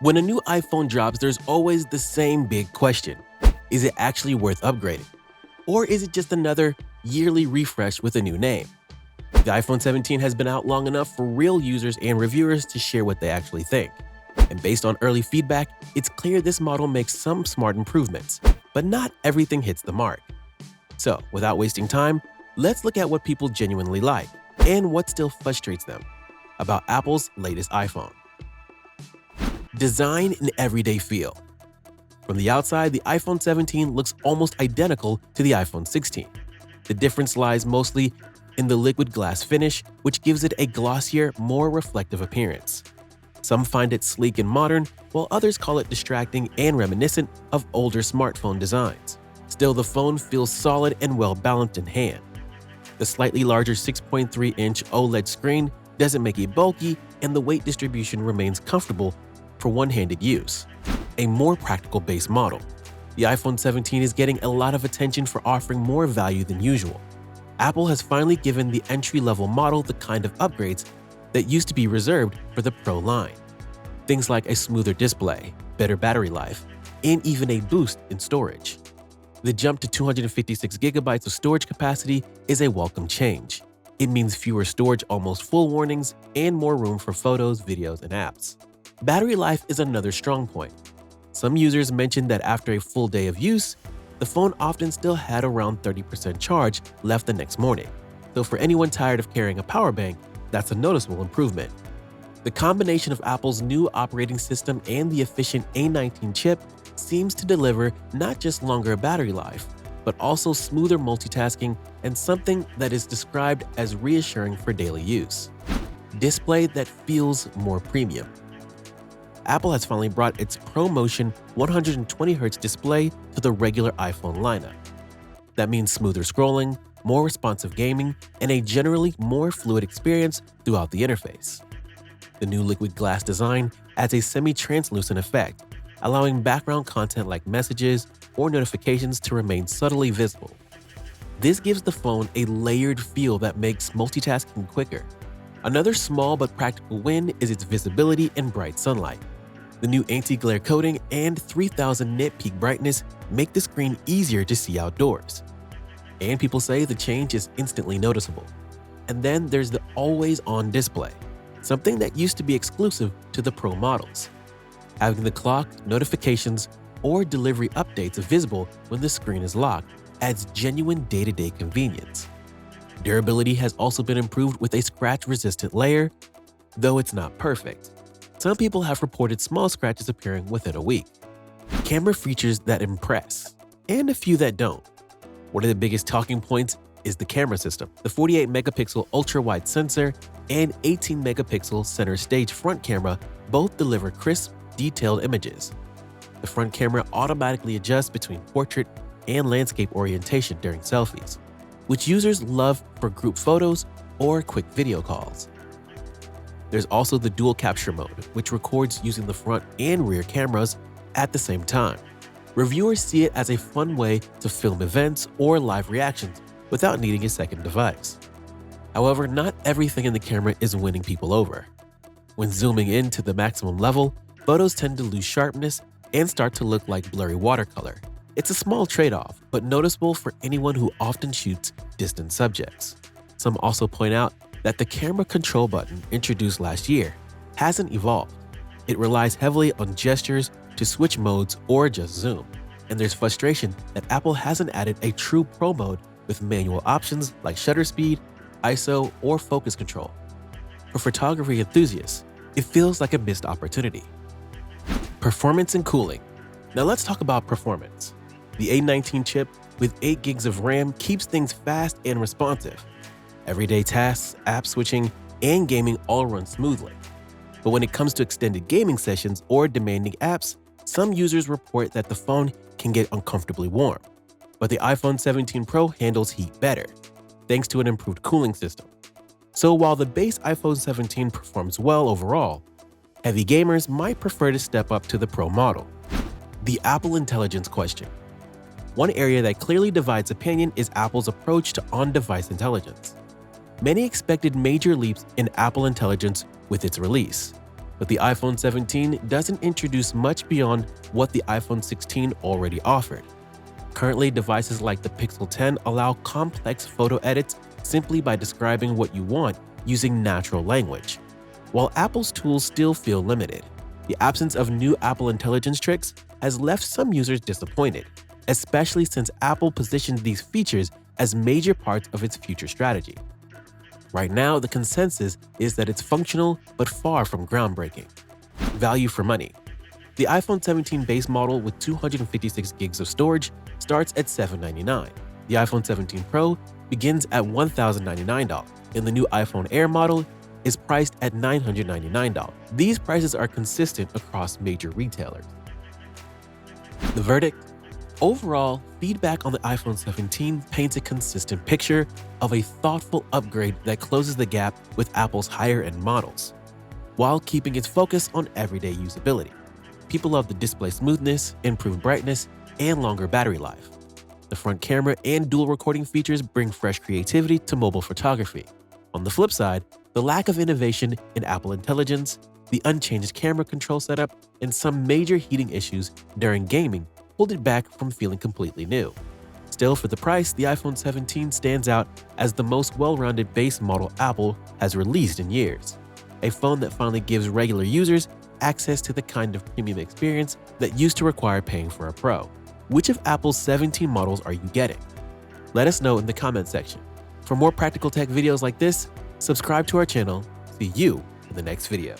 When a new iPhone drops, there's always the same big question. Is it actually worth upgrading? Or is it just another yearly refresh with a new name? The iPhone 17 has been out long enough for real users and reviewers to share what they actually think. And based on early feedback, it's clear this model makes some smart improvements, but not everything hits the mark. So, without wasting time, let's look at what people genuinely like and what still frustrates them about Apple's latest iPhone. Design and everyday feel. From the outside, the iPhone 17 looks almost identical to the iPhone 16. The difference lies mostly in the liquid glass finish, which gives it a glossier, more reflective appearance. Some find it sleek and modern, while others call it distracting and reminiscent of older smartphone designs. Still, the phone feels solid and well-balanced in hand. The slightly larger 6.3-inch OLED screen doesn't make it bulky, and the weight distribution remains comfortable for one-handed use. A more practical base model. The iPhone 17 is getting a lot of attention for offering more value than usual. Apple has finally given the entry-level model the kind of upgrades that used to be reserved for the Pro line. Things like a smoother display, better battery life, and even a boost in storage. The jump to 256GB of storage capacity is a welcome change. It means fewer storage almost full warnings and more room for photos, videos, and apps. Battery life is another strong point. Some users mentioned that after a full day of use, the phone often still had around 30% charge left the next morning. So for anyone tired of carrying a power bank, that's a noticeable improvement. The combination of Apple's new operating system and the efficient A19 chip seems to deliver not just longer battery life, but also smoother multitasking and something that is described as reassuring for daily use. Display that feels more premium. Apple has finally brought its ProMotion 120Hz display to the regular iPhone lineup. That means smoother scrolling, more responsive gaming, and a generally more fluid experience throughout the interface. The new liquid glass design adds a semi-translucent effect, allowing background content like messages or notifications to remain subtly visible. This gives the phone a layered feel that makes multitasking quicker. Another small but practical win is its visibility in bright sunlight. The new anti-glare coating and 3000 nit peak brightness make the screen easier to see outdoors. And people say the change is instantly noticeable. And then there's the always-on display, something that used to be exclusive to the Pro models. Having the clock, notifications, or delivery updates visible when the screen is locked adds genuine day-to-day convenience. Durability has also been improved with a scratch-resistant layer, though it's not perfect. Some people have reported small scratches appearing within a week. Camera features that impress, and a few that don't. One of the biggest talking points is the camera system. The 48-megapixel ultra-wide sensor and 18-megapixel center stage front camera both deliver crisp, detailed images. The front camera automatically adjusts between portrait and landscape orientation during selfies, which users love for group photos or quick video calls. There's also the dual capture mode, which records using the front and rear cameras at the same time. Reviewers see it as a fun way to film events or live reactions without needing a second device. However, not everything in the camera is winning people over. When zooming in to the maximum level, photos tend to lose sharpness and start to look like blurry watercolor. It's a small trade-off, but noticeable for anyone who often shoots distant subjects. Some also point out that the camera control button introduced last year hasn't evolved. It relies heavily on gestures to switch modes or adjust zoom, and there's frustration that Apple hasn't added a true Pro mode with manual options like shutter speed, ISO, or focus control. For photography enthusiasts, it feels like a missed opportunity. Performance and cooling. Now let's talk about performance. The A19 chip with 8 gigs of RAM keeps things fast and responsive. Everyday tasks, app switching, and gaming all run smoothly. But when it comes to extended gaming sessions or demanding apps, some users report that the phone can get uncomfortably warm. But the iPhone 17 Pro handles heat better, thanks to an improved cooling system. So while the base iPhone 17 performs well overall, heavy gamers might prefer to step up to the Pro model. The Apple Intelligence question. One area that clearly divides opinion is Apple's approach to on-device intelligence. Many expected major leaps in Apple Intelligence with its release. But the iPhone 17 doesn't introduce much beyond what the iPhone 16 already offered. Currently, devices like the Pixel 10 allow complex photo edits simply by describing what you want using natural language. While Apple's tools still feel limited, the absence of new Apple Intelligence tricks has left some users disappointed, especially since Apple positions these features as major parts of its future strategy. Right now, the consensus is that it's functional but far from groundbreaking. Value for money. The iPhone 17 base model with 256 gigs of storage starts at $799. The iPhone 17 Pro begins at $1,099, and the new iPhone Air model is priced at $999. These prices are consistent across major retailers. The verdict? Overall, feedback on the iPhone 17 paints a consistent picture of a thoughtful upgrade that closes the gap with Apple's higher-end models, while keeping its focus on everyday usability. People love the display smoothness, improved brightness, and longer battery life. The front camera and dual recording features bring fresh creativity to mobile photography. On the flip side, the lack of innovation in Apple Intelligence, the unchanged camera control setup, and some major heating issues during gaming hold it back from feeling completely new. Still, for the price, the iPhone 17 stands out as the most well-rounded base model Apple has released in years. A phone that finally gives regular users access to the kind of premium experience that used to require paying for a Pro. Which of Apple's 17 models are you getting? Let us know in the comment section. For more practical tech videos like this, subscribe to our channel. See you in the next video.